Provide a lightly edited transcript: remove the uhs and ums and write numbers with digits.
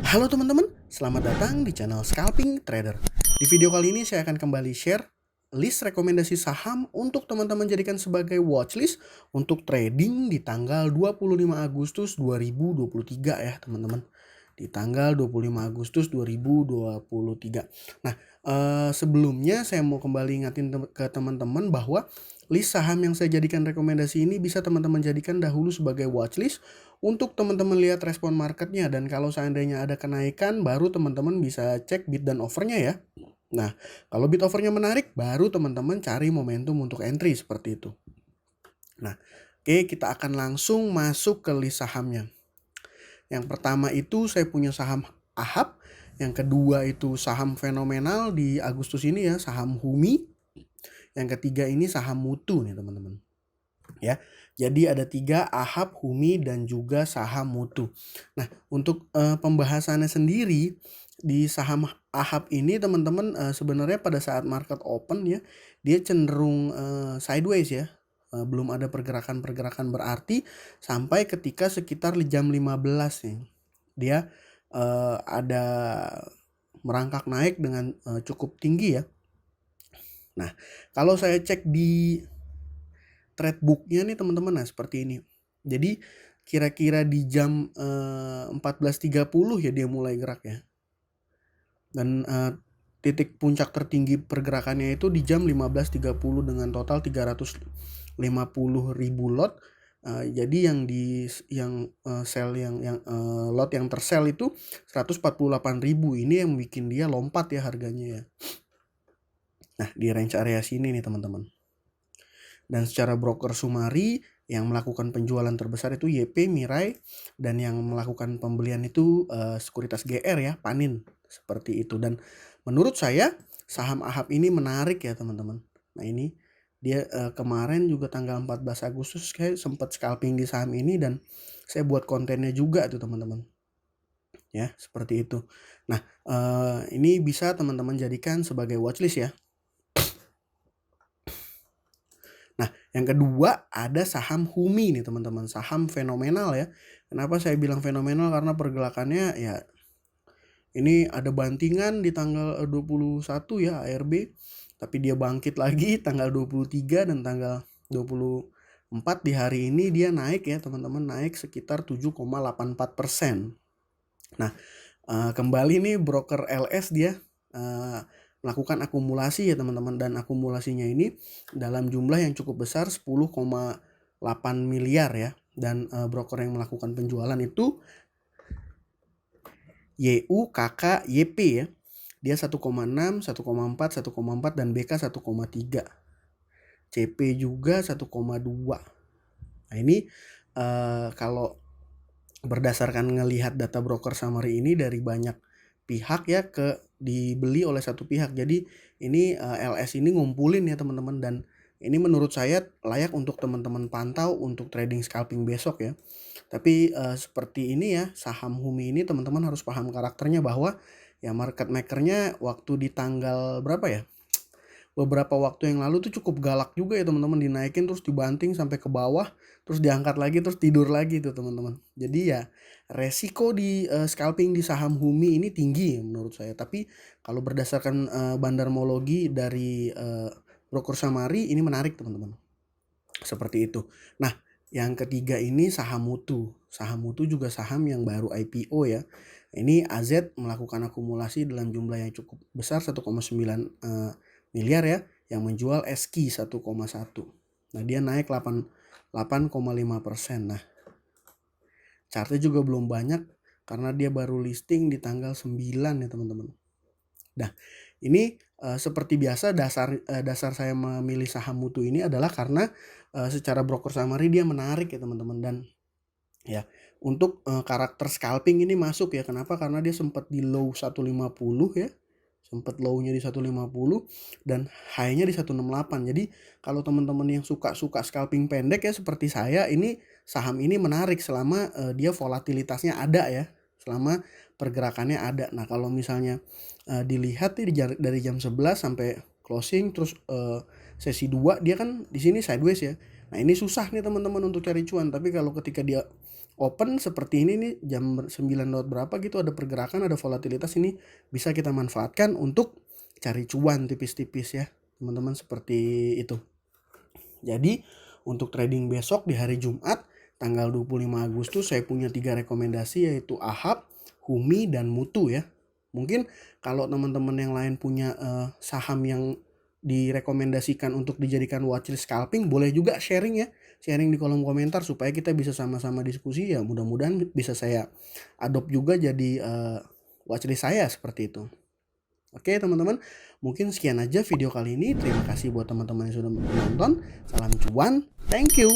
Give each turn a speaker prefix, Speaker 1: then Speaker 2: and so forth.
Speaker 1: Halo teman-teman, selamat datang di channel Scalping Trader. Di video kali ini saya akan kembali share list rekomendasi saham untuk teman-teman jadikan sebagai watchlist untuk trading di tanggal 25 Agustus 2023 ya teman-teman. Di tanggal 25 Agustus 2023. Nah, sebelumnya saya mau kembali ingatin ke teman-teman bahwa list saham yang saya jadikan rekomendasi ini bisa teman-teman jadikan dahulu sebagai watchlist untuk teman-teman lihat respon marketnya, dan kalau seandainya ada kenaikan baru teman-teman bisa cek bid dan offernya ya. Nah, kalau bid offernya menarik baru teman-teman cari momentum untuk entry seperti itu. Nah, oke, kita akan langsung masuk ke list sahamnya. Yang pertama itu saya punya saham AHAP, yang kedua itu saham fenomenal di Agustus ini ya, saham HUMI. Yang ketiga ini saham Mutu nih teman-teman. Ya, jadi ada 3, AHAP, HUMI, dan juga saham Mutu. Nah, untuk pembahasannya sendiri di saham AHAP ini teman-teman, sebenarnya pada saat market open ya, dia cenderung sideways ya. Belum ada pergerakan-pergerakan berarti sampai ketika sekitar jam 15 nih. Dia ada merangkak naik dengan cukup tinggi ya. Nah, kalau saya cek di trade booknya nih teman-teman, nah seperti ini. Jadi kira-kira di jam 14.30 ya dia mulai gerak ya. Dan titik puncak tertinggi pergerakannya itu di jam 15.30 dengan total 350.000 lot. Jadi yang sell yang lot yang tersell itu 148.000. Ini yang bikin dia lompat ya harganya ya. Nah, di range area sini nih teman-teman. Dan secara broker Sumari yang melakukan penjualan terbesar itu YP Mirai, dan yang melakukan pembelian itu sekuritas GR ya, Panin, seperti itu. Dan menurut saya saham AHAP ini menarik ya teman-teman. Nah, ini dia kemarin juga tanggal 14 Agustus kayak sempat scalping di saham ini dan saya buat kontennya juga tuh teman-teman. Ya, seperti itu. Nah, ini bisa teman-teman jadikan sebagai watchlist ya. Nah, yang kedua ada saham HUMI nih teman-teman, saham fenomenal ya. Kenapa saya bilang fenomenal? Karena pergerakannya ya ini ada bantingan di tanggal 21 ya ARB, tapi dia bangkit lagi tanggal 23 dan tanggal 24 di hari ini dia naik ya teman-teman, naik sekitar 7,84%. Nah, kembali nih broker LS dia melakukan akumulasi ya teman-teman, dan akumulasinya ini dalam jumlah yang cukup besar 10,8 miliar ya. Dan broker yang melakukan penjualan itu YU, KK, YP ya. Dia 1,6, 1,4, 1,4 dan BK 1,3. CP juga 1,2. Nah, ini kalau berdasarkan ngelihat data broker summary ini dari banyak pihak ya dibeli oleh satu pihak. Jadi ini LS ini ngumpulin ya teman-teman, dan ini menurut saya layak untuk teman-teman pantau untuk trading scalping besok ya. Tapi seperti ini ya, saham HUMI ini teman-teman harus paham karakternya bahwa ya market makernya waktu di tanggal berapa ya? Beberapa waktu yang lalu tuh cukup galak juga ya teman-teman, dinaikin terus dibanting sampai ke bawah, terus diangkat lagi terus tidur lagi tuh teman-teman. Jadi ya resiko di scalping di saham HUMI ini tinggi ya menurut saya. Tapi kalau berdasarkan bandarmologi dari broker Samari ini menarik teman-teman. Seperti itu. Nah, yang ketiga ini saham Mutu. Saham Mutu juga saham yang baru IPO ya. Ini AZ melakukan akumulasi dalam jumlah yang cukup besar 1,9 miliar ya, yang menjual SKI 1,1. Nah, dia naik 8,5%. Nah, chartnya juga belum banyak karena dia baru listing di tanggal 9 ya teman-teman. Nah, ini seperti biasa dasar saya memilih saham Mutu ini adalah karena secara broker summary dia menarik ya teman-teman, dan ya untuk karakter scalping ini masuk ya. Kenapa? Karena dia sempat di low 150 ya. Sempat low-nya di 150 dan high-nya di 168. Jadi kalau teman-teman yang suka scalping pendek ya seperti saya, ini saham ini menarik selama dia volatilitasnya ada ya. Selama pergerakannya ada. Nah, kalau misalnya dilihat nih dari jam 11 sampai closing terus sesi 2 dia kan di sini sideways ya. Nah, ini susah nih teman-teman untuk cari cuan, tapi kalau ketika dia open seperti ini nih, jam 9 lewat berapa gitu ada pergerakan, ada volatilitas, ini bisa kita manfaatkan untuk cari cuan tipis-tipis ya teman-teman, seperti itu. Jadi untuk trading besok di hari Jumat tanggal 25 Agustus saya punya 3 rekomendasi, yaitu AHAB, HUMI, dan Mutu ya. Mungkin kalau teman-teman yang lain punya saham yang direkomendasikan untuk dijadikan watchlist scalping, boleh juga sharing ya. Sharing di kolom komentar supaya kita bisa sama-sama diskusi ya. Mudah-mudahan bisa saya adopt juga jadi watchlist saya seperti itu. Oke teman-teman, mungkin sekian aja video kali ini. Terima kasih buat teman-teman yang sudah menonton. Salam cuan, thank you.